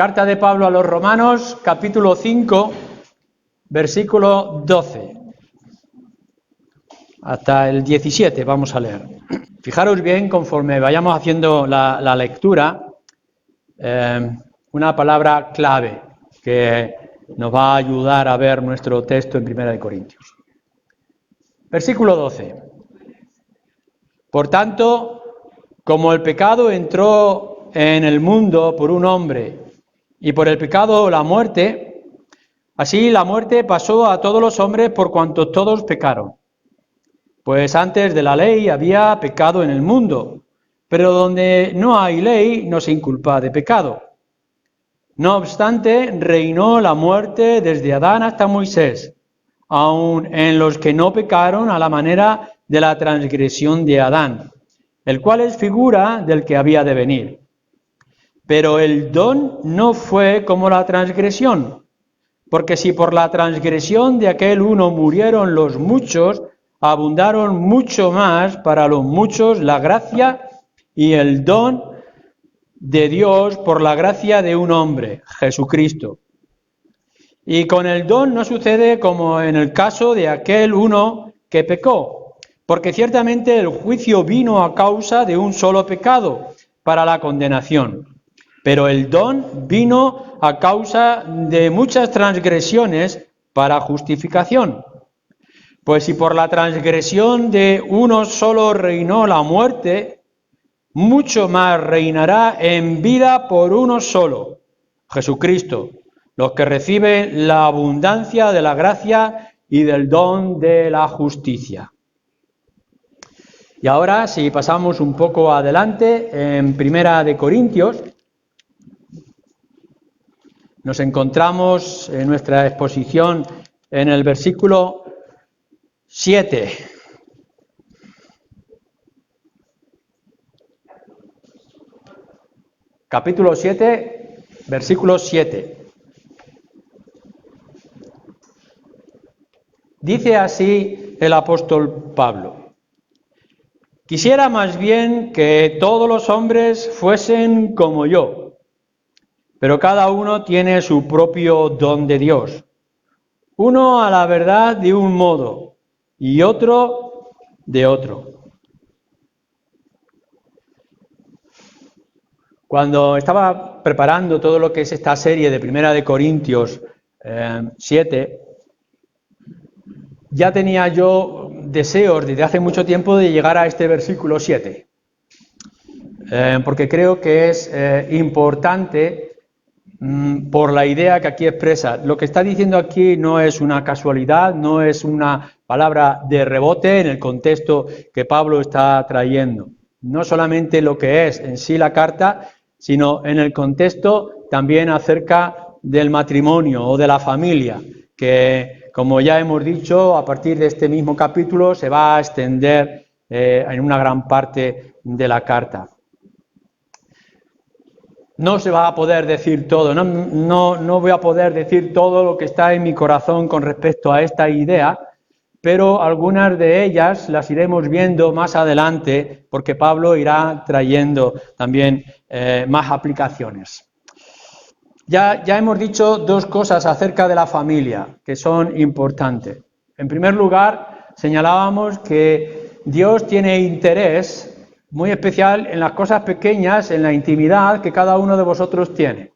Carta de Pablo a los Romanos, capítulo 5, versículo 12. Hasta el 17 vamos a leer. Fijaros bien, conforme vayamos haciendo la lectura, una palabra clave que nos va a ayudar a ver nuestro texto en 1 Corintios. Versículo 12. Por tanto, como el pecado entró en el mundo por un hombre, y por el pecado la muerte, así la muerte pasó a todos los hombres por cuanto todos pecaron. Pues antes de la ley había pecado en el mundo, pero donde no hay ley no se inculpa de pecado. No obstante, reinó la muerte desde Adán hasta Moisés, aun en los que no pecaron a la manera de la transgresión de Adán, el cual es figura del que había de venir. Pero el don no fue como la transgresión, porque si por la transgresión de aquel uno murieron los muchos, abundaron mucho más para los muchos la gracia y el don de Dios por la gracia de un hombre, Jesucristo. Y con el don no sucede como en el caso de aquel uno que pecó, porque ciertamente el juicio vino a causa de un solo pecado para la condenación. Pero el don vino a causa de muchas transgresiones para justificación. Pues si por la transgresión de uno solo reinó la muerte, mucho más reinará en vida por uno solo, Jesucristo, los que reciben la abundancia de la gracia y del don de la justicia. Y ahora, si pasamos un poco adelante, en 1 Corintios, nos encontramos en nuestra exposición en el versículo 7. Capítulo 7, versículo 7. Dice así el apóstol Pablo: quisiera más bien que todos los hombres fuesen como yo, pero cada uno tiene su propio don de Dios. Uno a la verdad de un modo y otro de otro. Cuando estaba preparando todo lo que es esta serie de 1 Corintios 7, ya tenía yo deseos desde hace mucho tiempo de llegar a este versículo 7, porque creo que es importante por la idea que aquí expresa. Lo que está diciendo aquí no es una casualidad, no es una palabra de rebote en el contexto que Pablo está trayendo. No solamente lo que es en sí la carta, sino en el contexto también acerca del matrimonio o de la familia, que, como ya hemos dicho, a partir de este mismo capítulo se va a extender en una gran parte de la carta. No se va a poder decir todo, no voy a poder decir todo lo que está en mi corazón con respecto a esta idea, pero algunas de ellas las iremos viendo más adelante, porque Pablo irá trayendo también más aplicaciones. Ya hemos dicho dos cosas acerca de la familia que son importantes. En primer lugar, señalábamos que Dios tiene interés muy especial en las cosas pequeñas, en la intimidad que cada uno de vosotros tiene.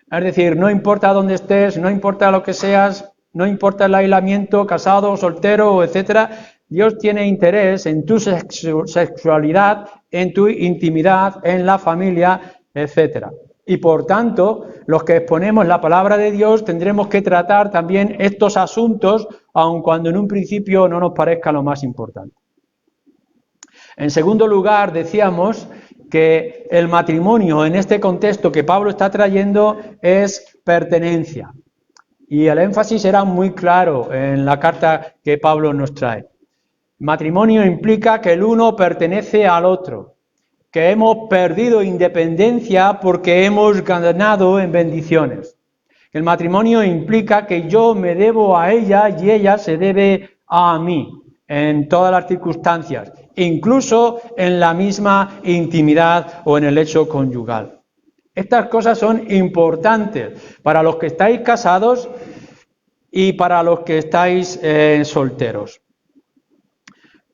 Es decir, no importa dónde estés, no importa lo que seas, no importa el aislamiento, casado, soltero, etcétera, Dios tiene interés en tu sexualidad, en tu intimidad, en la familia, etcétera. Y por tanto, los que exponemos la palabra de Dios tendremos que tratar también estos asuntos, aun cuando en un principio no nos parezca lo más importante. En segundo lugar, decíamos que el matrimonio en este contexto que Pablo está trayendo es pertenencia. Y el énfasis era muy claro en la carta que Pablo nos trae. Matrimonio implica que el uno pertenece al otro, que hemos perdido independencia porque hemos ganado en bendiciones. El matrimonio implica que yo me debo a ella y ella se debe a mí en todas las circunstancias, incluso en la misma intimidad o en el hecho conyugal. Estas cosas son importantes para los que estáis casados y para los que estáis solteros.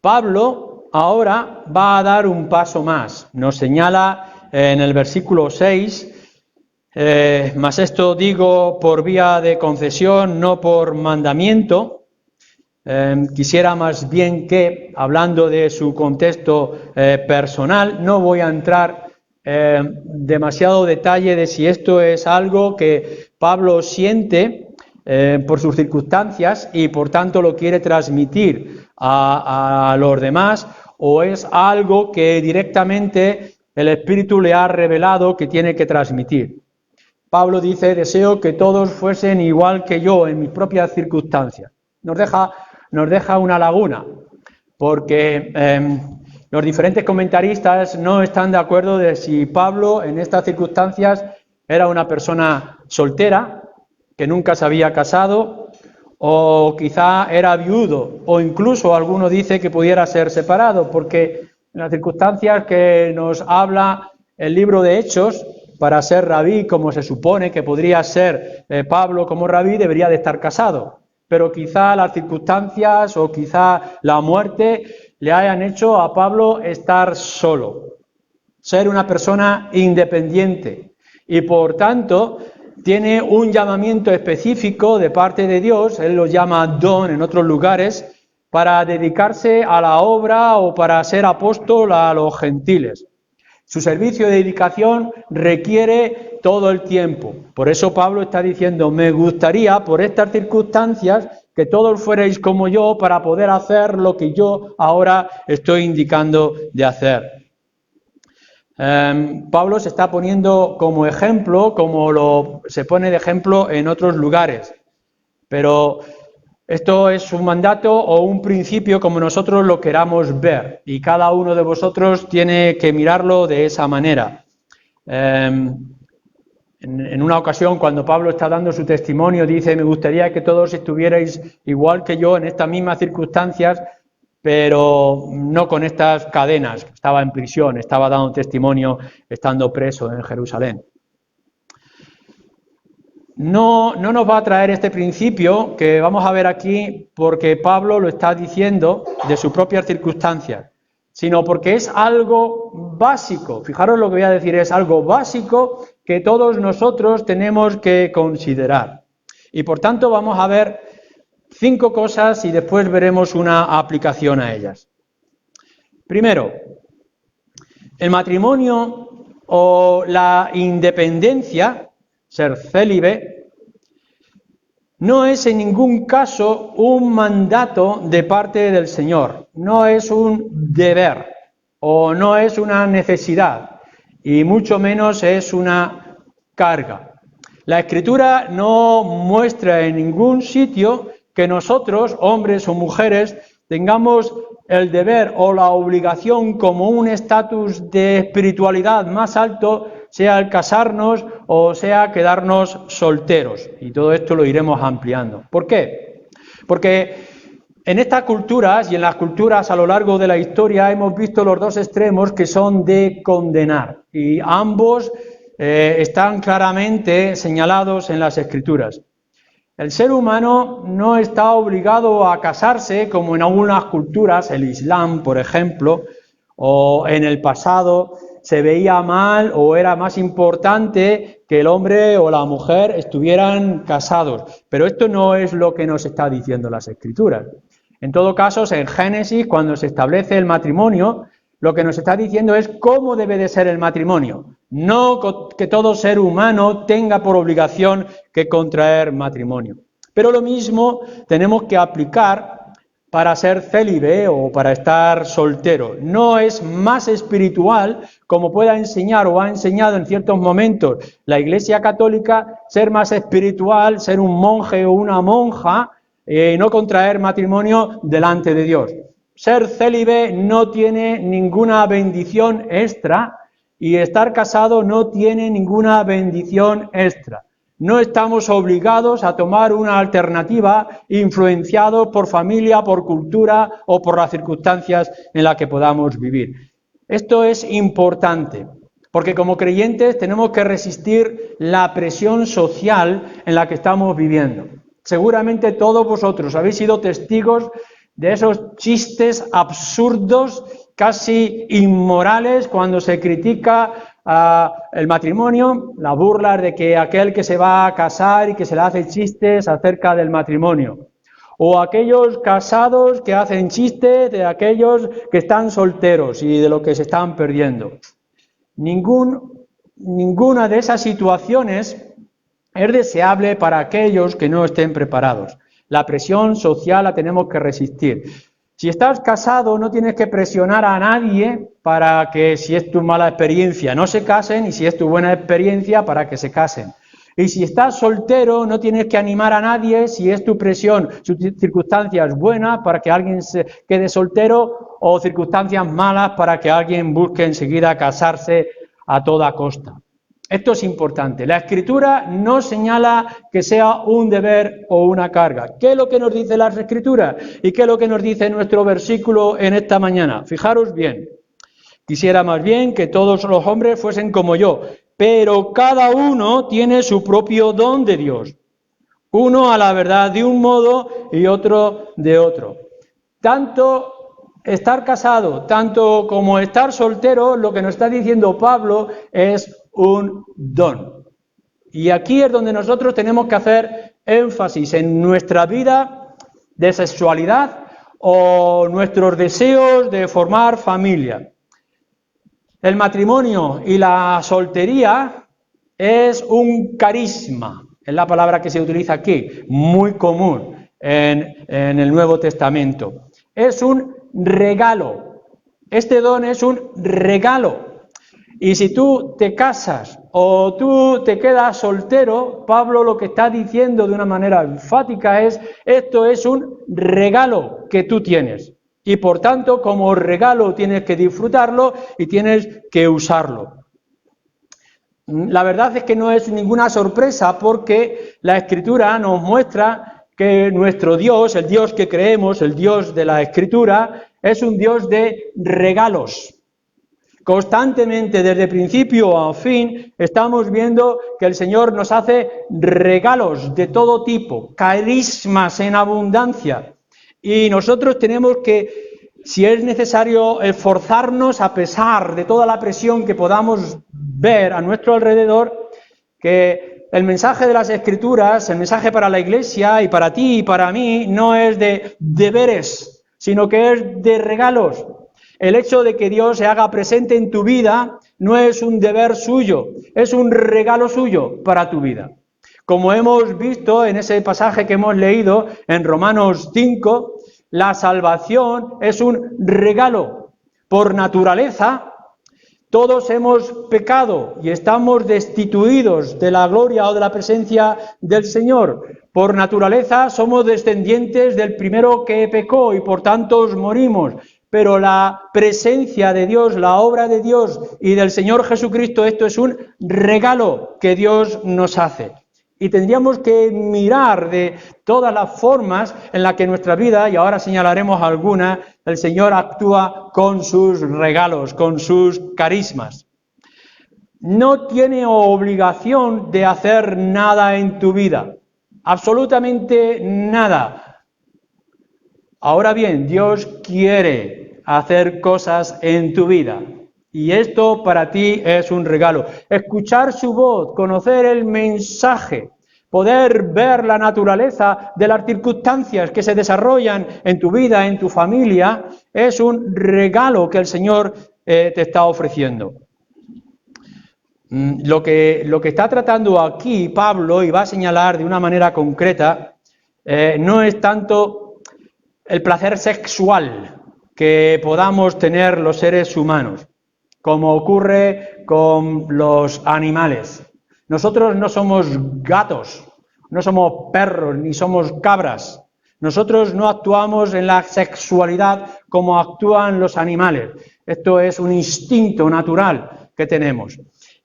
Pablo ahora va a dar un paso más. Nos señala en el versículo 6, mas esto digo por vía de concesión, no por mandamiento. Quisiera más bien que, hablando de su contexto personal, no voy a entrar demasiado detalle de si esto es algo que Pablo siente por sus circunstancias y por tanto lo quiere transmitir a los demás, o es algo que directamente el Espíritu le ha revelado que tiene que transmitir. Pablo dice: deseo que todos fuesen igual que yo en mis propias circunstancias. Nos deja una laguna, porque los diferentes comentaristas no están de acuerdo de si Pablo en estas circunstancias era una persona soltera, que nunca se había casado, o quizá era viudo, o incluso alguno dice que pudiera ser separado, porque en las circunstancias que nos habla el libro de Hechos, para ser rabí, como se supone que podría ser Pablo como rabí, debería de estar casado. Pero quizá las circunstancias o quizá la muerte le hayan hecho a Pablo estar solo, ser una persona independiente, y por tanto tiene un llamamiento específico de parte de Dios, él lo llama don en otros lugares, para dedicarse a la obra o para ser apóstol a los gentiles. Su servicio de dedicación requiere todo el tiempo. Por eso Pablo está diciendo: me gustaría, por estas circunstancias, que todos fuerais como yo para poder hacer lo que yo ahora estoy indicando de hacer. Pablo se está poniendo como ejemplo, como se pone de ejemplo en otros lugares. Pero esto es un mandato o un principio como nosotros lo queramos ver, y cada uno de vosotros tiene que mirarlo de esa manera. En una ocasión, cuando Pablo está dando su testimonio, dice: me gustaría que todos estuvierais igual que yo en estas mismas circunstancias, pero no con estas cadenas. Estaba en prisión, estaba dando testimonio estando preso en Jerusalén. No nos va a traer este principio que vamos a ver aquí porque Pablo lo está diciendo de sus propias circunstancias, sino porque es algo básico. Fijaros lo que voy a decir, es algo básico que todos nosotros tenemos que considerar. Y por tanto vamos a ver 5 cosas y después veremos una aplicación a ellas. Primero, el matrimonio o la independencia, ser célibe, no es en ningún caso un mandato de parte del Señor, no es un deber o no es una necesidad, y mucho menos es una carga. La Escritura no muestra en ningún sitio que nosotros, hombres o mujeres, tengamos el deber o la obligación como un estatus de espiritualidad más alto, sea el casarnos o sea quedarnos solteros. Y todo esto lo iremos ampliando. ¿Por qué? Porque en estas culturas y en las culturas a lo largo de la historia hemos visto los dos extremos que son de condenar. Y ambos están claramente señalados en las Escrituras. El ser humano no está obligado a casarse como en algunas culturas, el Islam, por ejemplo, o en el pasado se veía mal o era más importante que el hombre o la mujer estuvieran casados. Pero esto no es lo que nos está diciendo las Escrituras. En todo caso, en Génesis, cuando se establece el matrimonio, lo que nos está diciendo es cómo debe de ser el matrimonio. No que todo ser humano tenga por obligación que contraer matrimonio. Pero lo mismo tenemos que aplicar para ser célibe o para estar soltero. No es más espiritual, como pueda enseñar o ha enseñado en ciertos momentos la Iglesia Católica, ser más espiritual, ser un monje o una monja, no contraer matrimonio delante de Dios. Ser célibe no tiene ninguna bendición extra y estar casado no tiene ninguna bendición extra. No estamos obligados a tomar una alternativa influenciados por familia, por cultura o por las circunstancias en las que podamos vivir. Esto es importante. Porque como creyentes tenemos que resistir la presión social en la que estamos viviendo. Seguramente todos vosotros habéis sido testigos de esos chistes absurdos, casi inmorales, cuando se critica el matrimonio, la burla de que aquel que se va a casar y que se le hace chistes acerca del matrimonio. O aquellos casados que hacen chistes de aquellos que están solteros y de lo que se están perdiendo. Ninguna de esas situaciones es deseable para aquellos que no estén preparados. La presión social la tenemos que resistir. Si estás casado, no tienes que presionar a nadie para que, si es tu mala experiencia, no se casen, y si es tu buena experiencia, para que se casen. Y si estás soltero, no tienes que animar a nadie, si es tu presión, su circunstancia es buena, para que alguien se quede soltero, o circunstancias malas para que alguien busque enseguida casarse a toda costa. Esto es importante. La Escritura no señala que sea un deber o una carga. ¿Qué es lo que nos dice la Escritura? ¿Y qué es lo que nos dice nuestro versículo en esta mañana? Fijaros bien. Quisiera más bien que todos los hombres fuesen como yo, pero cada uno tiene su propio don de Dios. Uno a la verdad de un modo y otro de otro. Tanto estar casado, tanto como estar soltero, lo que nos está diciendo Pablo es un don. Y aquí es donde nosotros tenemos que hacer énfasis en nuestra vida de sexualidad o nuestros deseos de formar familia. El matrimonio y la soltería es un carisma, es la palabra que se utiliza aquí, muy común en el Nuevo Testamento. Es un regalo. Este don es un regalo. Y si tú te casas o tú te quedas soltero, Pablo lo que está diciendo de una manera enfática es: esto es un regalo que tú tienes. Y por tanto, como regalo tienes que disfrutarlo y tienes que usarlo. La verdad es que no es ninguna sorpresa, porque la Escritura nos muestra que nuestro Dios, el Dios que creemos, el Dios de la Escritura, es un Dios de regalos. Constantemente, desde principio a fin, estamos viendo que el Señor nos hace regalos de todo tipo, carismas en abundancia. Y nosotros tenemos que, si es necesario, esforzarnos a pesar de toda la presión que podamos ver a nuestro alrededor, que el mensaje de las Escrituras, el mensaje para la Iglesia y para ti y para mí, no es de deberes, sino que es de regalos. El hecho de que Dios se haga presente en tu vida no es un deber suyo, es un regalo suyo para tu vida. Como hemos visto en ese pasaje que hemos leído en Romanos 5, la salvación es un regalo. Por naturaleza, todos hemos pecado y estamos destituidos de la gloria o de la presencia del Señor. Por naturaleza somos descendientes del primero que pecó y por tanto morimos. Pero la presencia de Dios, la obra de Dios y del Señor Jesucristo, esto es un regalo que Dios nos hace. Y tendríamos que mirar de todas las formas en las que nuestra vida, y ahora señalaremos algunas, el Señor actúa con sus regalos, con sus carismas. No tiene obligación de hacer nada en tu vida, absolutamente nada. Ahora bien, Dios quiere hacer cosas en tu vida y esto para ti es un regalo. Escuchar su voz, conocer el mensaje, poder ver la naturaleza de las circunstancias que se desarrollan en tu vida, en tu familia, es un regalo que el Señor te está ofreciendo. Lo que está tratando aquí Pablo, y va a señalar de una manera concreta, no es tanto el placer sexual que podamos tener los seres humanos, como ocurre con los animales. Nosotros no somos gatos, no somos perros, ni somos cabras. Nosotros no actuamos en la sexualidad como actúan los animales. Esto es un instinto natural que tenemos.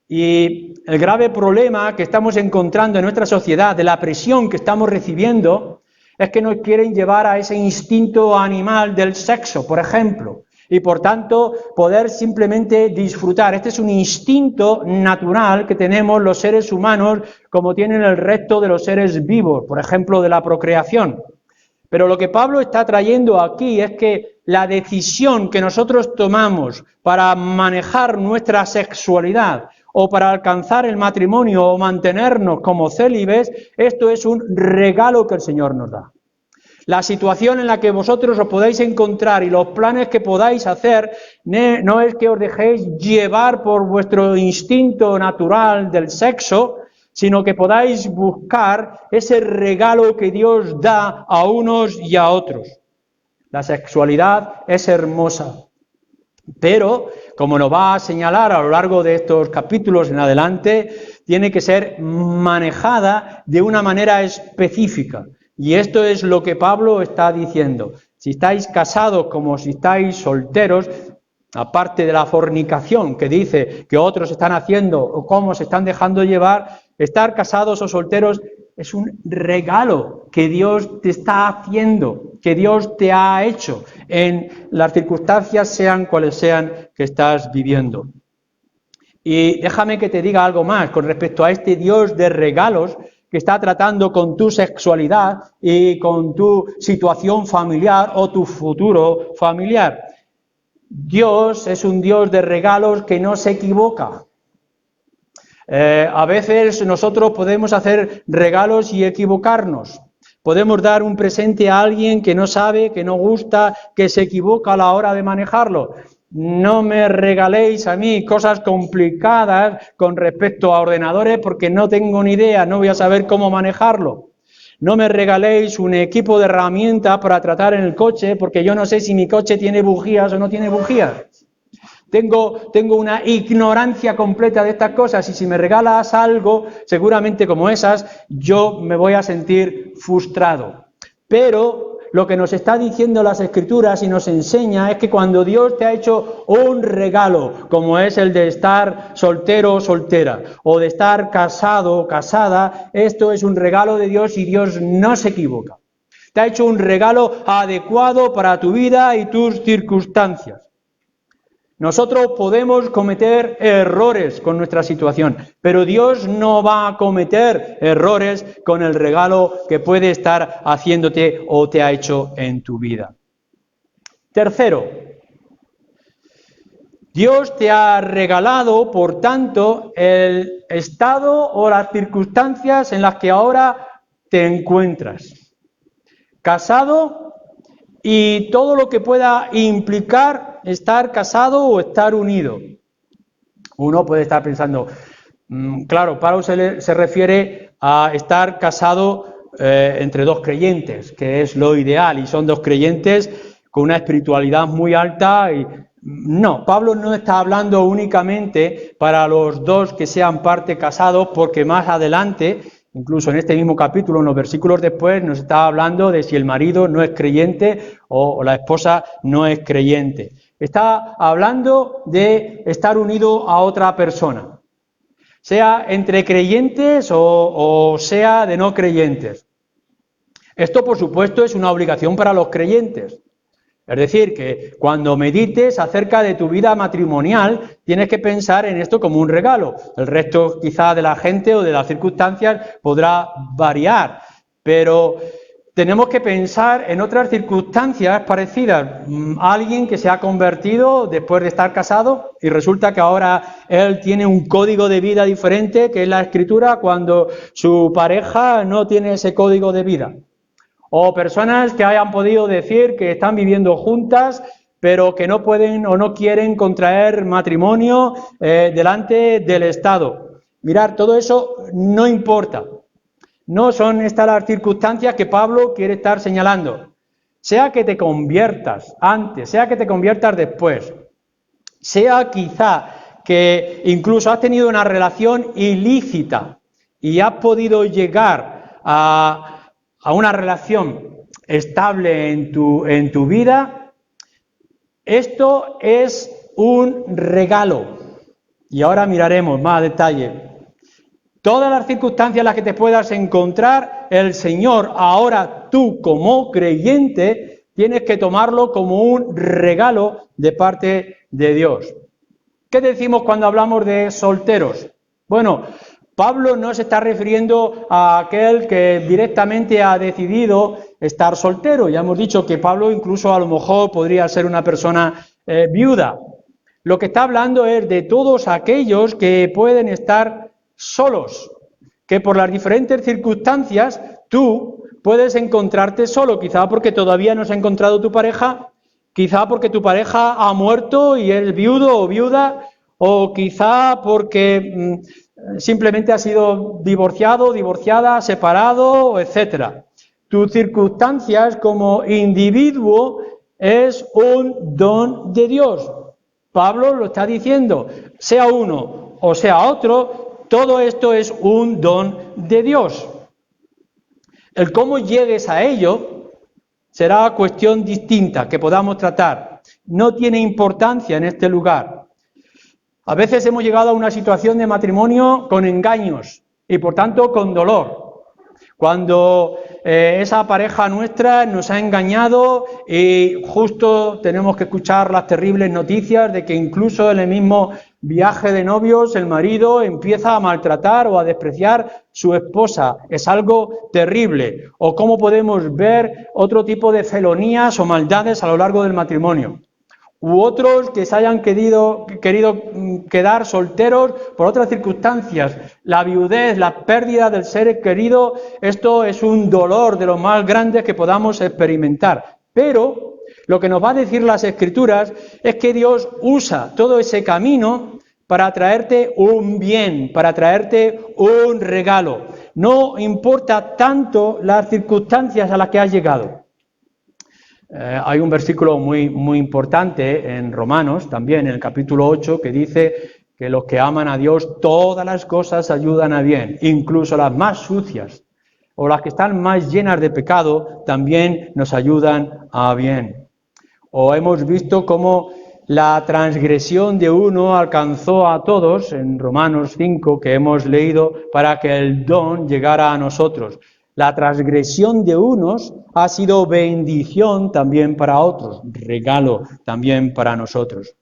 Y el grave problema que estamos encontrando en nuestra sociedad, de la presión que estamos recibiendo, es que nos quieren llevar a ese instinto animal del sexo, por ejemplo. y por tanto poder simplemente disfrutar. Este es un instinto natural que tenemos los seres humanos como tienen el resto de los seres vivos, por ejemplo, de la procreación. Pero lo que Pablo está trayendo aquí es que la decisión que nosotros tomamos para manejar nuestra sexualidad o para alcanzar el matrimonio o mantenernos como célibes, esto es un regalo que el Señor nos da. La situación en la que vosotros os podáis encontrar y los planes que podáis hacer no es que os dejéis llevar por vuestro instinto natural del sexo, sino que podáis buscar ese regalo que Dios da a unos y a otros. La sexualidad es hermosa, pero, como nos va a señalar a lo largo de estos capítulos en adelante, tiene que ser manejada de una manera específica. Y esto es lo que Pablo está diciendo. Si estáis casados como si estáis solteros, aparte de la fornicación que dice que otros están haciendo o cómo se están dejando llevar, estar casados o solteros es un regalo que Dios te está haciendo, que Dios te ha hecho en las circunstancias, sean cuales sean, que estás viviendo. Y déjame que te diga algo más con respecto a este Dios de regalos que está tratando con tu sexualidad y con tu situación familiar o tu futuro familiar. Dios es un Dios de regalos que no se equivoca. A veces nosotros podemos hacer regalos y equivocarnos. Podemos dar un presente a alguien que no sabe, que no gusta, que se equivoca a la hora de manejarlo. No me regaléis a mí cosas complicadas con respecto a ordenadores porque no tengo ni idea, no voy a saber cómo manejarlo. No me regaléis un equipo de herramientas para tratar en el coche porque yo no sé si mi coche tiene bujías o no tiene bujías. Tengo una ignorancia completa de estas cosas y si me regalas algo, seguramente como esas, yo me voy a sentir frustrado. Pero lo que nos está diciendo las Escrituras y nos enseña es que cuando Dios te ha hecho un regalo, como es el de estar soltero o soltera, o de estar casado o casada, esto es un regalo de Dios y Dios no se equivoca. Te ha hecho un regalo adecuado para tu vida y tus circunstancias. Nosotros podemos cometer errores con nuestra situación, pero Dios no va a cometer errores con el regalo que puede estar haciéndote o te ha hecho en tu vida. Tercero, Dios te ha regalado, por tanto, el estado o las circunstancias en las que ahora te encuentras. Casado y todo lo que pueda implicar estar casado o estar unido. Uno puede estar pensando, claro, Pablo se refiere a estar casado entre dos creyentes, que es lo ideal, y son dos creyentes con una espiritualidad muy alta. Y no, Pablo no está hablando únicamente para los dos que sean parte casados, porque más adelante, incluso en este mismo capítulo, en los versículos después, nos está hablando de si el marido no es creyente o la esposa no es creyente. Está hablando de estar unido a otra persona, sea entre creyentes o sea de no creyentes. Esto, por supuesto, es una obligación para los creyentes. Es decir, que cuando medites acerca de tu vida matrimonial, tienes que pensar en esto como un regalo. El resto quizá de la gente o de las circunstancias podrá variar, pero tenemos que pensar en otras circunstancias parecidas. Alguien que se ha convertido después de estar casado y resulta que ahora él tiene un código de vida diferente, que es la Escritura, cuando su pareja no tiene ese código de vida. O personas que hayan podido decir que están viviendo juntas, pero que no pueden o no quieren contraer matrimonio delante del Estado. Mirad, todo eso no importa. No son estas las circunstancias que Pablo quiere estar señalando. Sea que te conviertas antes, sea que te conviertas después, sea quizá que incluso has tenido una relación ilícita y has podido llegar a una relación estable en tu vida, esto es un regalo. Y ahora miraremos más a detalle. Todas las circunstancias en las que te puedas encontrar, el Señor, ahora tú como creyente, tienes que tomarlo como un regalo de parte de Dios. ¿Qué decimos cuando hablamos de solteros? Bueno, Pablo no se está refiriendo a aquel que directamente ha decidido estar soltero. Ya hemos dicho que Pablo incluso a lo mejor podría ser una persona viuda. Lo que está hablando es de todos aquellos que pueden estar solos, que por las diferentes circunstancias tú puedes encontrarte solo, quizá porque todavía no has encontrado tu pareja, quizá porque tu pareja ha muerto y eres viudo o viuda, o quizá porque simplemente has sido divorciado, divorciada, separado, etcétera. Tus circunstancias como individuo es un don de Dios. Pablo lo está diciendo, sea uno o sea otro, todo esto es un don de Dios. El cómo llegues a ello será cuestión distinta que podamos tratar. No tiene importancia en este lugar. A veces hemos llegado a una situación de matrimonio con engaños y por tanto con dolor. Cuando esa pareja nuestra nos ha engañado y justo tenemos que escuchar las terribles noticias de que incluso en el mismo viaje de novios el marido empieza a maltratar o a despreciar su esposa. Es algo terrible. O cómo podemos ver otro tipo de felonías o maldades a lo largo del matrimonio. U otros que se hayan querido quedar solteros por otras circunstancias, la viudez, la pérdida del ser querido, esto es un dolor de los más grandes que podamos experimentar. Pero lo que nos va a decir las Escrituras es que Dios usa todo ese camino para traerte un bien, para traerte un regalo. No importa tanto las circunstancias a las que has llegado. Hay un versículo muy importante en Romanos, también en el capítulo 8, que dice que los que aman a Dios, todas las cosas ayudan a bien, incluso las más sucias o las que están más llenas de pecado, también nos ayudan a bien. O hemos visto cómo la transgresión de uno alcanzó a todos, en Romanos 5, que hemos leído, para que el don llegara a nosotros. La transgresión de unos ha sido bendición también para otros, regalo también para nosotros.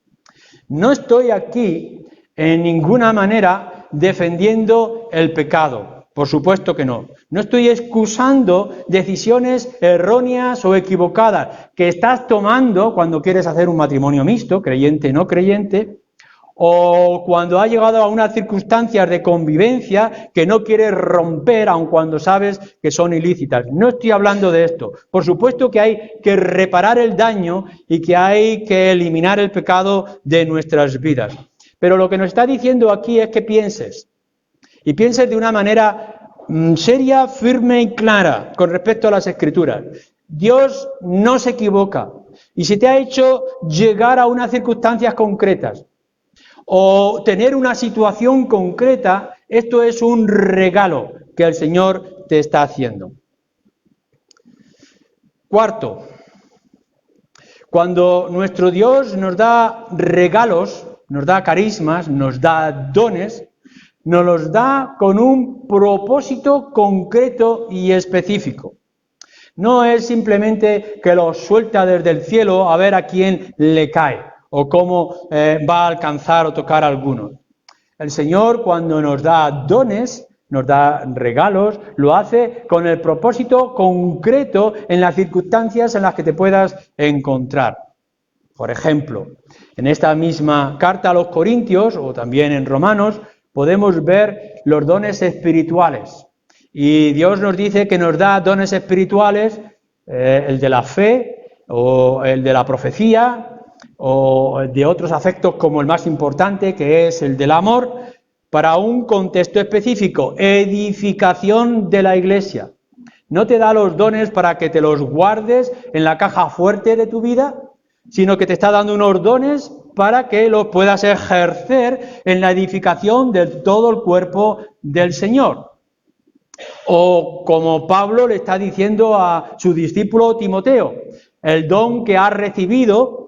No estoy aquí en ninguna manera defendiendo el pecado, por supuesto que no. No estoy excusando decisiones erróneas o equivocadas que estás tomando cuando quieres hacer un matrimonio mixto, creyente o no creyente, o cuando ha llegado a unas circunstancias de convivencia que no quieres romper, aun cuando sabes que son ilícitas. No estoy hablando de esto. Por supuesto que hay que reparar el daño y que hay que eliminar el pecado de nuestras vidas. Pero lo que nos está diciendo aquí es que pienses, y pienses de una manera seria, firme y clara con respecto a las Escrituras. Dios no se equivoca. Y si te ha hecho llegar a unas circunstancias concretas, o tener una situación concreta, esto es un regalo que el Señor te está haciendo. Cuarto, cuando nuestro Dios nos da regalos, nos da carismas, nos da dones, nos los da con un propósito concreto y específico. No es simplemente que los suelta desde el cielo a ver a quién le cae o cómo va a alcanzar o tocar a algunos. El Señor, cuando nos da dones, nos da regalos, lo hace con el propósito concreto en las circunstancias en las que te puedas encontrar. Por ejemplo, en esta misma carta a los Corintios, o también en Romanos, podemos ver los dones espirituales. Y Dios nos dice que nos da dones espirituales, el de la fe, o el de la profecía, o de otros afectos como el más importante, que es el del amor, para un contexto específico, edificación de la iglesia. No te da los dones para que te los guardes en la caja fuerte de tu vida, sino que te está dando unos dones para que los puedas ejercer en la edificación de todo el cuerpo del Señor. O como Pablo le está diciendo a su discípulo Timoteo, el don que has recibido,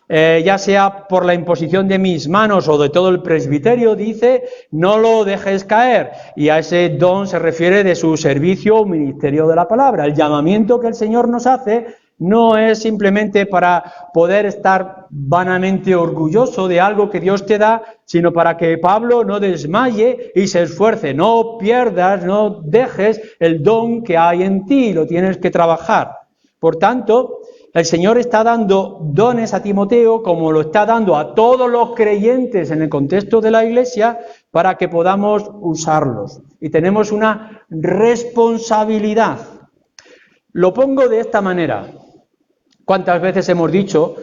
ya sea por la imposición de mis manos o de todo el presbiterio, dice, no lo dejes caer. Y a ese don se refiere de su servicio o ministerio de la palabra. El llamamiento que el Señor nos hace No es simplemente para poder estar vanamente orgulloso de algo que Dios te da, sino para que Pablo no desmaye y se esfuerce. No pierdas, no dejes el don que hay en ti, lo tienes que trabajar. Por tanto, el Señor está dando dones a Timoteo, como lo está dando a todos los creyentes en el contexto de la Iglesia, para que podamos usarlos. Y tenemos una responsabilidad. Lo pongo de esta manera. ¿Cuántas veces hemos dicho,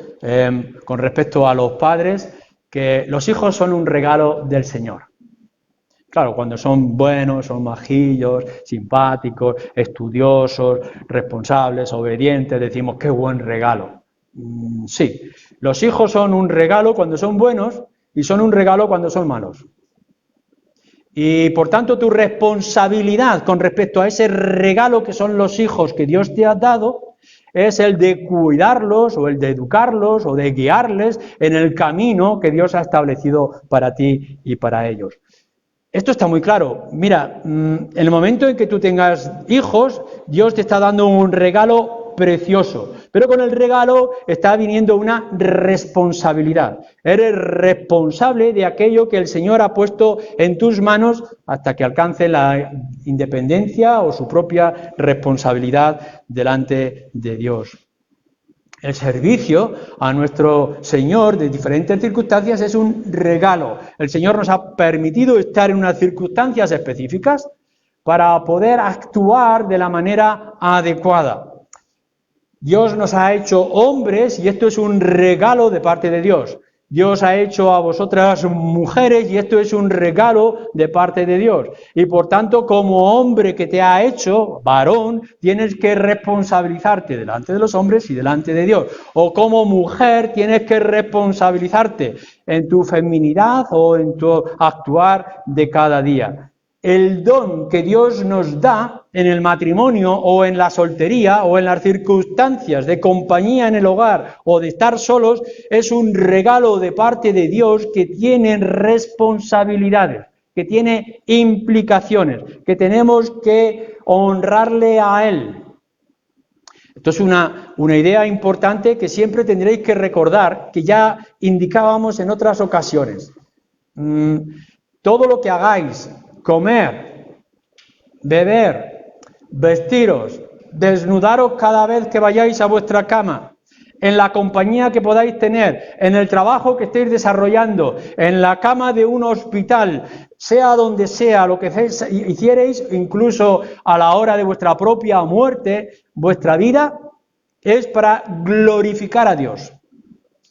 con respecto a los padres, que los hijos son un regalo del Señor? Claro, cuando son buenos, son majillos, simpáticos, estudiosos, responsables, obedientes, decimos, qué buen regalo. Sí, los hijos son un regalo cuando son buenos y son un regalo cuando son malos. Y por tanto tu responsabilidad con respecto a ese regalo que son los hijos que Dios te ha dado es el de cuidarlos o el de educarlos o de guiarles en el camino que Dios ha establecido para ti y para ellos. Esto está muy claro. Mira, en el momento en que tú tengas hijos, Dios te está dando un regalo precioso, pero con el regalo está viniendo una responsabilidad. Eres responsable de aquello que el Señor ha puesto en tus manos hasta que alcance la independencia o su propia responsabilidad delante de Dios. El servicio a nuestro Señor de diferentes circunstancias es un regalo. El Señor nos ha permitido estar en unas circunstancias específicas para poder actuar de la manera adecuada. Dios nos ha hecho hombres y esto es un regalo de parte de Dios. Dios ha hecho a vosotras mujeres y esto es un regalo de parte de Dios. Y por tanto, como hombre que te ha hecho, varón, tienes que responsabilizarte delante de los hombres y delante de Dios. O como mujer tienes que responsabilizarte en tu feminidad o en tu actuar de cada día. El don que Dios nos da en el matrimonio o en la soltería o en las circunstancias de compañía en el hogar o de estar solos es un regalo de parte de Dios que tiene responsabilidades, que tiene implicaciones, que tenemos que honrarle a Él. Esto es una idea importante que siempre tendréis que recordar, que ya indicábamos en otras ocasiones. Todo lo que hagáis, comer, beber, vestiros, desnudaros cada vez que vayáis a vuestra cama, en la compañía que podáis tener, en el trabajo que estéis desarrollando, en la cama de un hospital, sea donde sea, lo que hicierais, incluso a la hora de vuestra propia muerte, vuestra vida es para glorificar a Dios.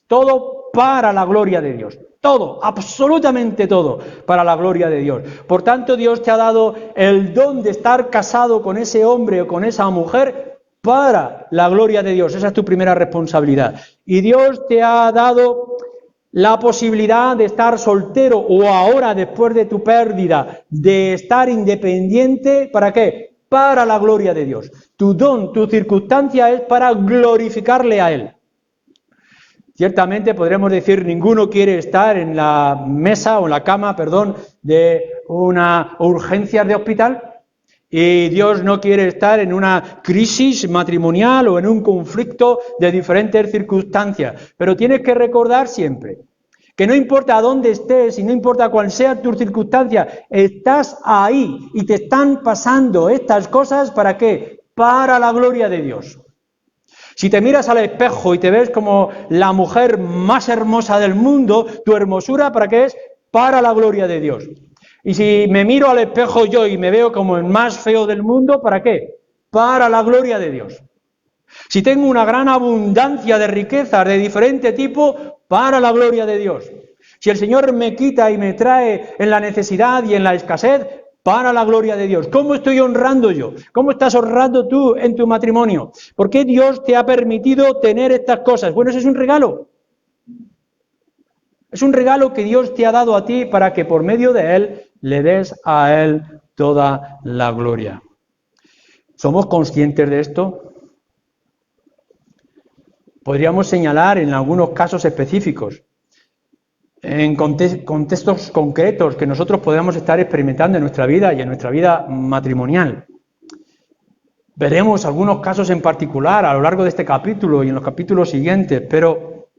Todo para la gloria de Dios. Todo, absolutamente todo, para la gloria de Dios. Por tanto, Dios te ha dado el don de estar casado con ese hombre o con esa mujer para la gloria de Dios. Esa es tu primera responsabilidad. Y Dios te ha dado la posibilidad de estar soltero o ahora, después de tu pérdida, de estar independiente. ¿Para qué? Para la gloria de Dios. Tu don, tu circunstancia es para glorificarle a Él. Ciertamente podremos decir, ninguno quiere estar en la mesa o en la cama, de una urgencia de hospital, y Dios no quiere estar en una crisis matrimonial o en un conflicto de diferentes circunstancias. Pero tienes que recordar siempre que no importa dónde estés y no importa cuál sea tu circunstancia, estás ahí y te están pasando estas cosas, ¿para qué? Para la gloria de Dios. Si te miras al espejo y te ves como la mujer más hermosa del mundo, tu hermosura, ¿para qué es? Para la gloria de Dios. Y si me miro al espejo yo y me veo como el más feo del mundo, ¿para qué? Para la gloria de Dios. Si tengo una gran abundancia de riquezas de diferente tipo, para la gloria de Dios. Si el Señor me quita y me trae en la necesidad y en la escasez, para la gloria de Dios. ¿Cómo estoy honrando yo? ¿Cómo estás honrando tú en tu matrimonio? ¿Por qué Dios te ha permitido tener estas cosas? Bueno, eso es un regalo. Es un regalo que Dios te ha dado a ti para que por medio de Él le des a Él toda la gloria. ¿Somos conscientes de esto? Podríamos señalar en algunos casos específicos, en contextos concretos que nosotros podamos estar experimentando en nuestra vida y en nuestra vida matrimonial. Veremos algunos casos en particular a lo largo de este capítulo y en los capítulos siguientes, pero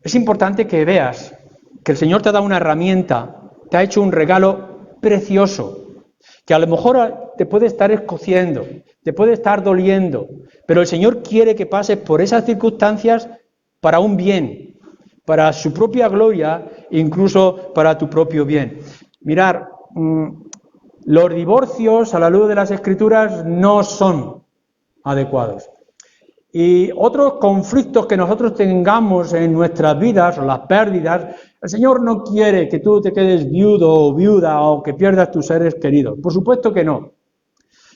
es importante que veas que el Señor te ha dado una herramienta, te ha hecho un regalo precioso, que a lo mejor te puede estar escociendo, te puede estar doliendo, pero el Señor quiere que pases por esas circunstancias para un bien, para su propia gloria, incluso para tu propio bien. Mirar, los divorcios a la luz de las Escrituras no son adecuados. Y otros conflictos que nosotros tengamos en nuestras vidas, o las pérdidas, el Señor no quiere que tú te quedes viudo o viuda o que pierdas tus seres queridos. Por supuesto que no.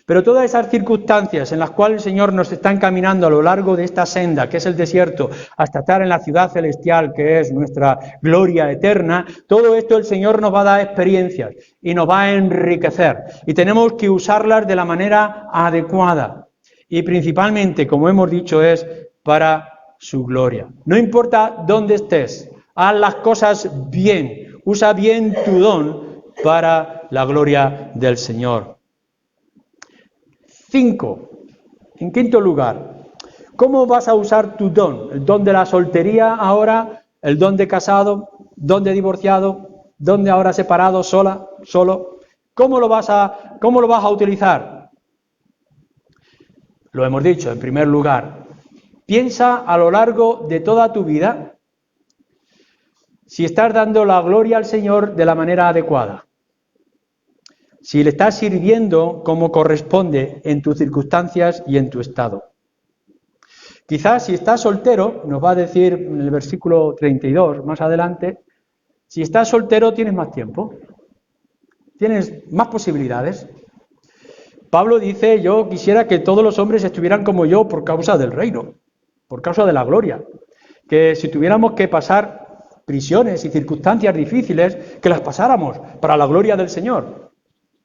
Pero todas esas circunstancias en las cuales el Señor nos está encaminando a lo largo de esta senda, que es el desierto, hasta estar en la ciudad celestial, que es nuestra gloria eterna, todo esto el Señor nos va a dar experiencias y nos va a enriquecer. Y tenemos que usarlas de la manera adecuada. Y principalmente, como hemos dicho, es para su gloria. No importa dónde estés, haz las cosas bien, usa bien tu don para la gloria del Señor. 5. En quinto lugar, ¿cómo vas a usar tu don? El don de la soltería ahora, el don de casado, don de divorciado, don de ahora separado, solo. ¿Cómo lo vas a utilizar? Lo hemos dicho, en primer lugar, piensa a lo largo de toda tu vida si estás dando la gloria al Señor de la manera adecuada. Si le estás sirviendo como corresponde en tus circunstancias y en tu estado. Quizás si estás soltero, nos va a decir en el versículo 32 más adelante, si estás soltero tienes más tiempo, tienes más posibilidades. Pablo dice, yo quisiera que todos los hombres estuvieran como yo por causa del reino, por causa de la gloria. Que si tuviéramos que pasar prisiones y circunstancias difíciles, que las pasáramos para la gloria del Señor.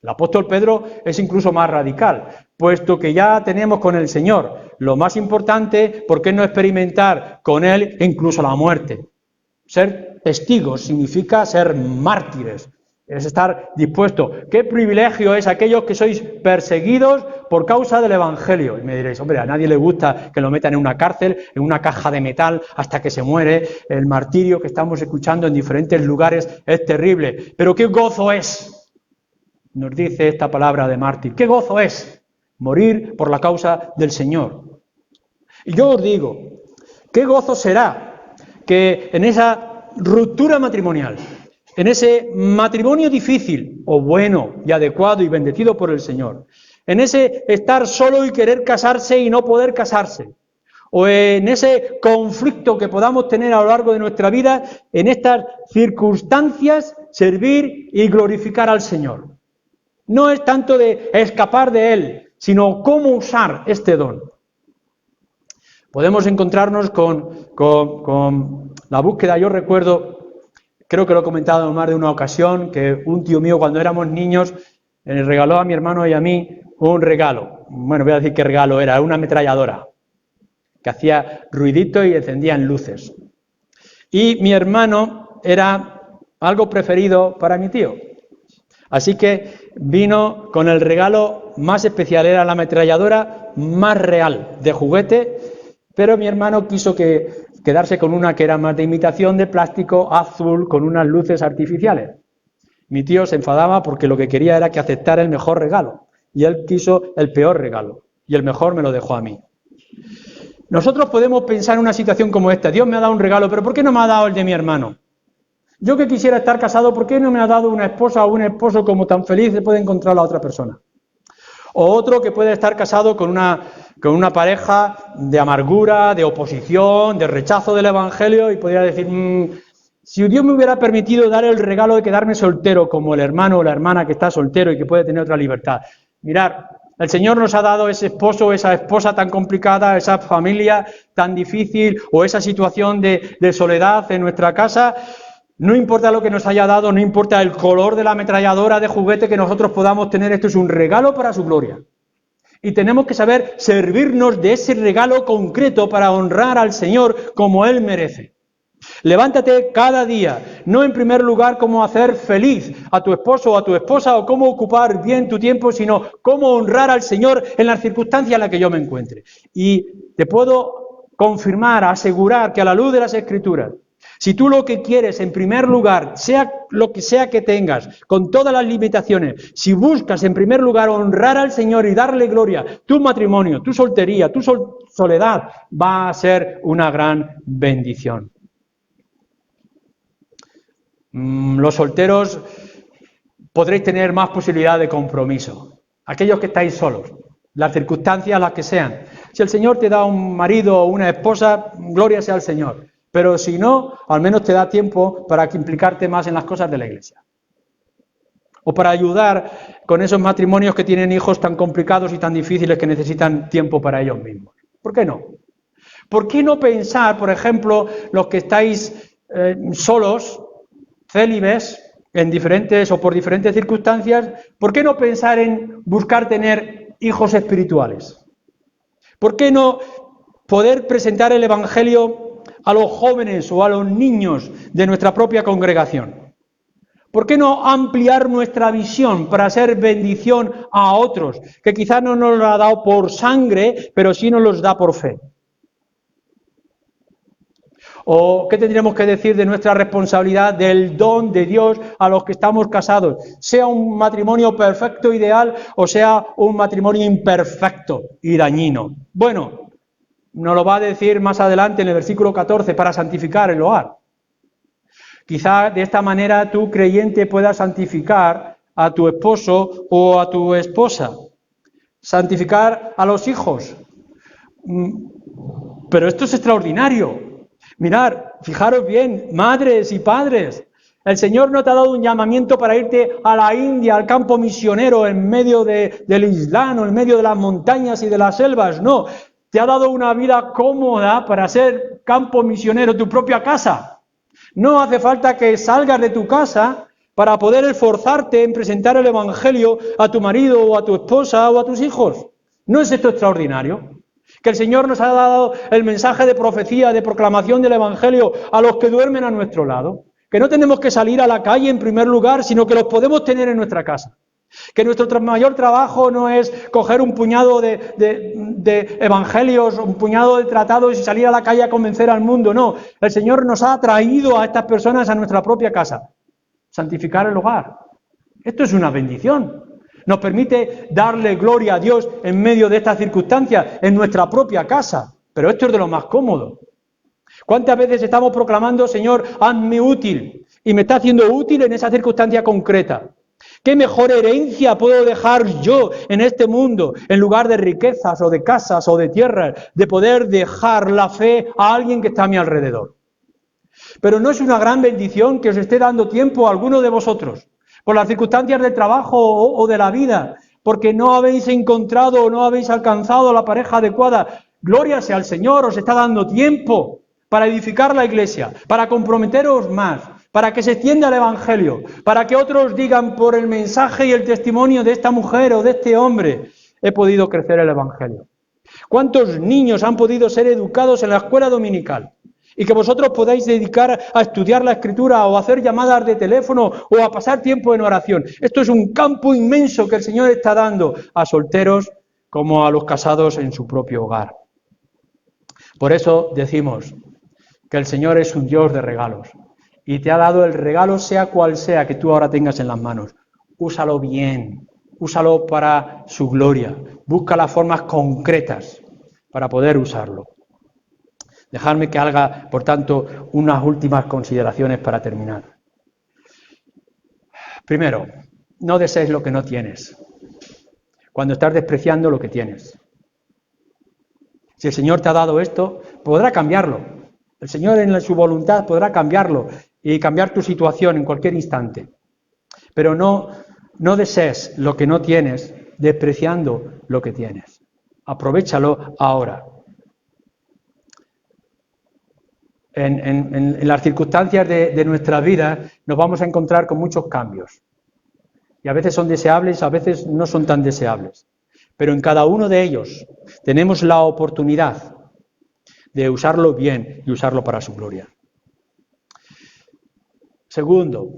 El apóstol Pedro es incluso más radical, puesto que ya tenemos con el Señor lo más importante, ¿por qué no experimentar con Él incluso la muerte? Ser testigos significa ser mártires. Es estar dispuesto. ¿Qué privilegio es aquellos que sois perseguidos por causa del Evangelio? Y me diréis, hombre, a nadie le gusta que lo metan en una cárcel, en una caja de metal hasta que se muere. El martirio que estamos escuchando en diferentes lugares es terrible. Pero qué gozo es, nos dice esta palabra de mártir. Qué gozo es morir por la causa del Señor. Y yo os digo, qué gozo será que en esa ruptura matrimonial, en ese matrimonio difícil, o bueno y adecuado y bendecido por el Señor, en ese estar solo y querer casarse y no poder casarse, o en ese conflicto que podamos tener a lo largo de nuestra vida, en estas circunstancias, servir y glorificar al Señor. No es tanto de escapar de Él, sino cómo usar este don. Podemos encontrarnos con la búsqueda. Yo recuerdo, creo que lo he comentado en más de una ocasión, que un tío mío cuando éramos niños regaló a mi hermano y a mí un regalo. Bueno, voy a decir qué regalo era una ametralladora que hacía ruidito y encendían luces. Y mi hermano era algo preferido para mi tío. Así que vino con el regalo más especial, era la ametralladora más real de juguete, pero mi hermano quiso quedarse con una que era más de imitación de plástico azul con unas luces artificiales. Mi tío se enfadaba porque lo que quería era que aceptara el mejor regalo y él quiso el peor regalo y el mejor me lo dejó a mí. Nosotros podemos pensar en una situación como esta. Dios me ha dado un regalo, pero ¿por qué no me ha dado el de mi hermano? Yo que quisiera estar casado, ¿por qué no me ha dado una esposa o un esposo como tan feliz se puede encontrar la otra persona? O otro que puede estar casado con una pareja de amargura, de oposición, de rechazo del Evangelio y podría decir, si Dios me hubiera permitido dar el regalo de quedarme soltero como el hermano o la hermana que está soltero y que puede tener otra libertad. Mirad, el Señor nos ha dado ese esposo o esa esposa tan complicada, esa familia tan difícil o esa situación de soledad en nuestra casa. No importa lo que nos haya dado, no importa el color de la ametralladora de juguete que nosotros podamos tener, esto es un regalo para su gloria. Y tenemos que saber servirnos de ese regalo concreto para honrar al Señor como Él merece. Levántate cada día, no en primer lugar cómo hacer feliz a tu esposo o a tu esposa o cómo ocupar bien tu tiempo, sino cómo honrar al Señor en las circunstancias en las que yo me encuentre. Y te puedo confirmar, asegurar que a la luz de las Escrituras, si tú lo que quieres en primer lugar, sea lo que sea que tengas, con todas las limitaciones, si buscas en primer lugar honrar al Señor y darle gloria, tu matrimonio, tu soltería, tu soledad va a ser una gran bendición. Los solteros podréis tener más posibilidad de compromiso. Aquellos que estáis solos, las circunstancias las que sean. Si el Señor te da un marido o una esposa, gloria sea al Señor. Pero si no, al menos te da tiempo para implicarte más en las cosas de la iglesia. O para ayudar con esos matrimonios que tienen hijos tan complicados y tan difíciles que necesitan tiempo para ellos mismos. ¿Por qué no? ¿Por qué no pensar, por ejemplo, los que estáis solos, célibes, en diferentes o por diferentes circunstancias, ¿por qué no pensar en buscar tener hijos espirituales? ¿Por qué no poder presentar el Evangelio a los jóvenes o a los niños de nuestra propia congregación? ¿Por qué no ampliar nuestra visión para ser bendición a otros, que quizás no nos lo ha dado por sangre, pero sí nos los da por fe? ¿O qué tendríamos que decir de nuestra responsabilidad del don de Dios a los que estamos casados? Sea un matrimonio perfecto, ideal, o sea un matrimonio imperfecto y dañino. Bueno, nos lo va a decir más adelante en el versículo 14, para santificar el hogar. Quizá de esta manera tú, creyente, puedas santificar a tu esposo o a tu esposa. Santificar a los hijos. Pero esto es extraordinario. Mirad, fijaros bien, madres y padres, el Señor no te ha dado un llamamiento para irte a la India, al campo misionero, en medio del Islam o en medio de las montañas y de las selvas, no. Te ha dado una vida cómoda para ser campo misionero, tu propia casa. No hace falta que salgas de tu casa para poder esforzarte en presentar el Evangelio a tu marido o a tu esposa o a tus hijos. ¿No es esto extraordinario? Que el Señor nos ha dado el mensaje de profecía, de proclamación del Evangelio a los que duermen a nuestro lado. Que no tenemos que salir a la calle en primer lugar, sino que los podemos tener en nuestra casa. Que nuestro mayor trabajo no es coger un puñado de evangelios, un puñado de tratados y salir a la calle a convencer al mundo. No, el Señor nos ha traído a estas personas a nuestra propia casa. Santificar el hogar. Esto es una bendición. Nos permite darle gloria a Dios en medio de estas circunstancias, en nuestra propia casa. Pero esto es de lo más cómodo. ¿Cuántas veces estamos proclamando, Señor, hazme útil? Y me está haciendo útil en esa circunstancia concreta. ¿Qué mejor herencia puedo dejar yo en este mundo, en lugar de riquezas o de casas o de tierras, de poder dejar la fe a alguien que está a mi alrededor? Pero no es una gran bendición que os esté dando tiempo a alguno de vosotros, por las circunstancias del trabajo o de la vida, porque no habéis encontrado o no habéis alcanzado la pareja adecuada. Gloria sea al Señor, os está dando tiempo para edificar la iglesia, para comprometeros más, para que se extienda el Evangelio, para que otros digan por el mensaje y el testimonio de esta mujer o de este hombre, he podido crecer el Evangelio. ¿Cuántos niños han podido ser educados en la escuela dominical? Y que vosotros podáis dedicar a estudiar la Escritura o a hacer llamadas de teléfono o a pasar tiempo en oración. Esto es un campo inmenso que el Señor está dando a solteros como a los casados en su propio hogar. Por eso decimos que el Señor es un Dios de regalos y te ha dado el regalo sea cual sea que tú ahora tengas en las manos. Úsalo bien, úsalo para su gloria. Busca las formas concretas para poder usarlo. Dejadme que haga, por tanto, unas últimas consideraciones para terminar. Primero, no desees lo que no tienes, cuando estás despreciando lo que tienes. Si el Señor te ha dado esto, podrá cambiarlo. El Señor en su voluntad podrá cambiarlo y cambiar tu situación en cualquier instante. Pero no desees lo que no tienes, despreciando lo que tienes. Aprovéchalo ahora. En las circunstancias de nuestra vida nos vamos a encontrar con muchos cambios. Y a veces son deseables, a veces no son tan deseables. Pero en cada uno de ellos tenemos la oportunidad de usarlo bien y usarlo para su gloria. Segundo,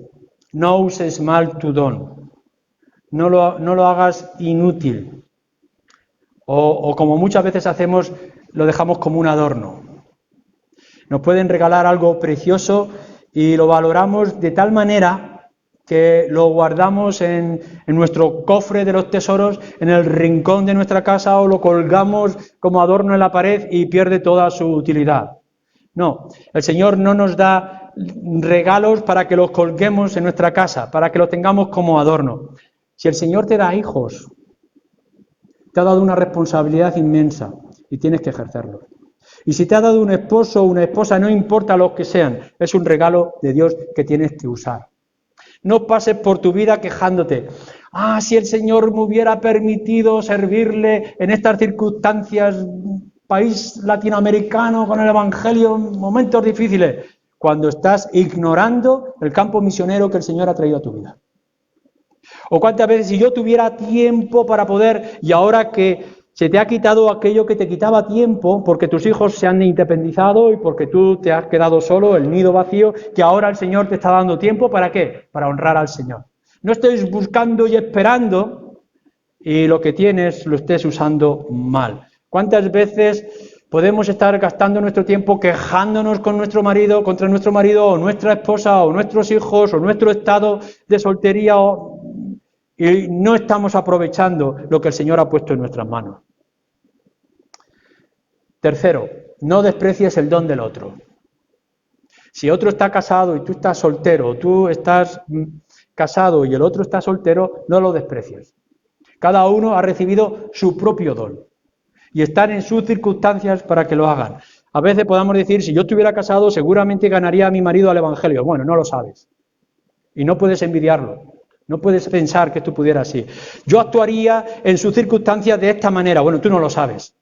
no uses mal tu don. No lo hagas inútil. O como muchas veces hacemos, lo dejamos como un adorno. Nos pueden regalar algo precioso y lo valoramos de tal manera que lo guardamos en nuestro cofre de los tesoros, en el rincón de nuestra casa, o lo colgamos como adorno en la pared y pierde toda su utilidad. No, el Señor no nos da regalos para que los colguemos en nuestra casa, para que los tengamos como adorno. Si el Señor te da hijos, te ha dado una responsabilidad inmensa y tienes que ejercerlo. Y si te ha dado un esposo o una esposa, no importa lo que sean, es un regalo de Dios que tienes que usar. No pases por tu vida quejándote. Si el Señor me hubiera permitido servirle en estas circunstancias, país latinoamericano con el Evangelio, momentos difíciles, cuando estás ignorando el campo misionero que el Señor ha traído a tu vida. O cuántas veces, si yo tuviera tiempo para poder, y ahora que se te ha quitado aquello que te quitaba tiempo, porque tus hijos se han independizado y porque tú te has quedado solo, el nido vacío, que ahora el Señor te está dando tiempo, ¿para qué? Para honrar al Señor. No estés buscando y esperando y lo que tienes lo estés usando mal. ¿Cuántas veces podemos estar gastando nuestro tiempo quejándonos con nuestro marido, contra nuestro marido, o nuestra esposa, o nuestros hijos, o nuestro estado de soltería, y no estamos aprovechando lo que el Señor ha puesto en nuestras manos? Tercero, no desprecies el don del otro. Si otro está casado y tú estás soltero, o tú estás casado y el otro está soltero, no lo desprecies. Cada uno ha recibido su propio don y están en sus circunstancias para que lo hagan. A veces podamos decir, si yo estuviera casado, seguramente ganaría a mi marido al Evangelio. Bueno, no lo sabes y no puedes envidiarlo. No puedes pensar que esto pudiera así. Yo actuaría en sus circunstancias de esta manera. Bueno, tú no lo sabes.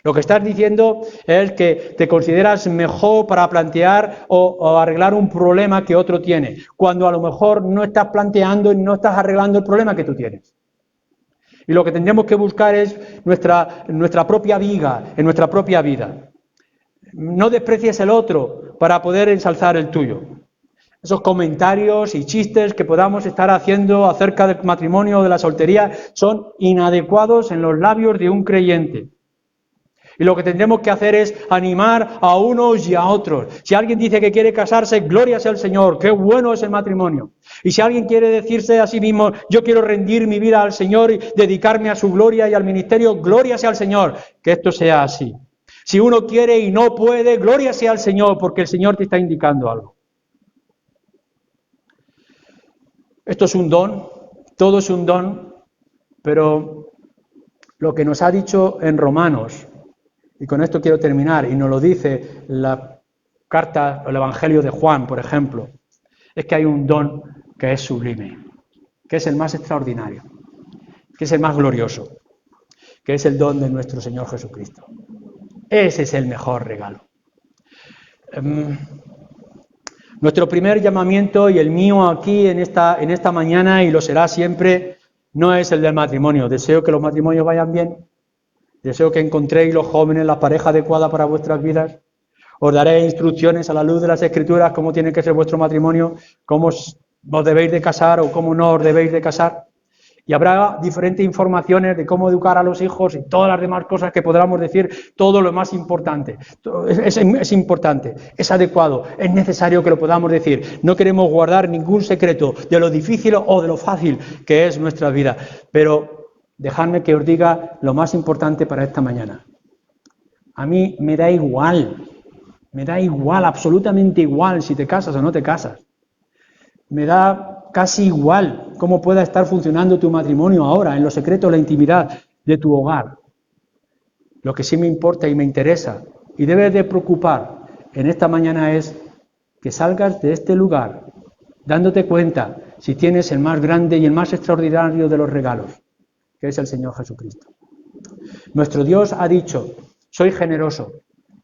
Lo que estás diciendo es que te consideras mejor para plantear o arreglar un problema que otro tiene, cuando a lo mejor no estás planteando y no estás arreglando el problema que tú tienes. Y lo que tendríamos que buscar es nuestra propia viga, en nuestra propia vida. No desprecies el otro para poder ensalzar el tuyo. Esos comentarios y chistes que podamos estar haciendo acerca del matrimonio o de la soltería son inadecuados en los labios de un creyente. Y lo que tendremos que hacer es animar a unos y a otros. Si alguien dice que quiere casarse, gloria sea al Señor, qué bueno es el matrimonio. Y si alguien quiere decirse a sí mismo, yo quiero rendir mi vida al Señor y dedicarme a su gloria y al ministerio, gloria sea al Señor, que esto sea así. Si uno quiere y no puede, gloria sea al Señor, porque el Señor te está indicando algo. Esto es un don, todo es un don, pero lo que nos ha dicho en Romanos, y con esto quiero terminar, y nos lo dice la carta, el Evangelio de Juan, por ejemplo, es que hay un don que es sublime, que es el más extraordinario, que es el más glorioso, que es el don de nuestro Señor Jesucristo. Ese es el mejor regalo. Nuestro primer llamamiento, y el mío aquí en esta mañana, y lo será siempre, no es el del matrimonio. Deseo que los matrimonios vayan bien. Deseo que encontréis los jóvenes la pareja adecuada para vuestras vidas. Os daré instrucciones a la luz de las Escrituras, cómo tiene que ser vuestro matrimonio, cómo os debéis de casar o cómo no os debéis de casar. Y habrá diferentes informaciones de cómo educar a los hijos y todas las demás cosas que podamos decir, todo lo más importante. Es importante, es adecuado, es necesario que lo podamos decir. No queremos guardar ningún secreto de lo difícil o de lo fácil que es nuestra vida. Pero dejadme que os diga lo más importante para esta mañana. A mí me da igual, absolutamente igual si te casas o no te casas. Me da casi igual cómo pueda estar funcionando tu matrimonio ahora, en los secretos, la intimidad de tu hogar. Lo que sí me importa y me interesa y debes de preocupar en esta mañana es que salgas de este lugar dándote cuenta si tienes el más grande y el más extraordinario de los regalos, que es el Señor Jesucristo. Nuestro Dios ha dicho, soy generoso,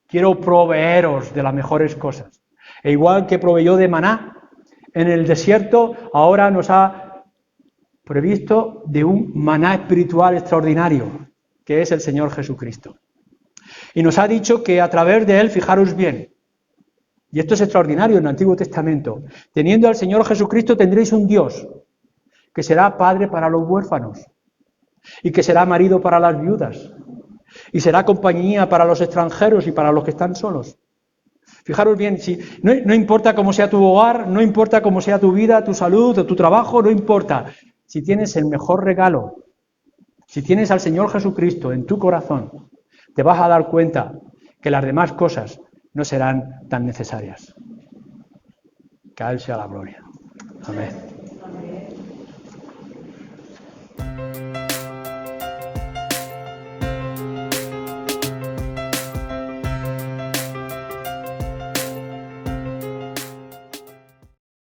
quiero proveeros de las mejores cosas. E igual que proveyó de maná en el desierto, ahora nos ha previsto de un maná espiritual extraordinario, que es el Señor Jesucristo. Y nos ha dicho que a través de Él, fijaros bien, Y esto es extraordinario en el Antiguo Testamento. Teniendo al Señor Jesucristo tendréis un Dios que será padre para los huérfanos y que será marido para las viudas y será compañía para los extranjeros y para los que están solos. Fijaros bien, si, no importa cómo sea tu hogar, no importa cómo sea tu vida, tu salud o tu trabajo, no importa. Si tienes el mejor regalo, si tienes al Señor Jesucristo en tu corazón, te vas a dar cuenta que las demás cosas no serán tan necesarias. Que a Él sea la gloria. Amén.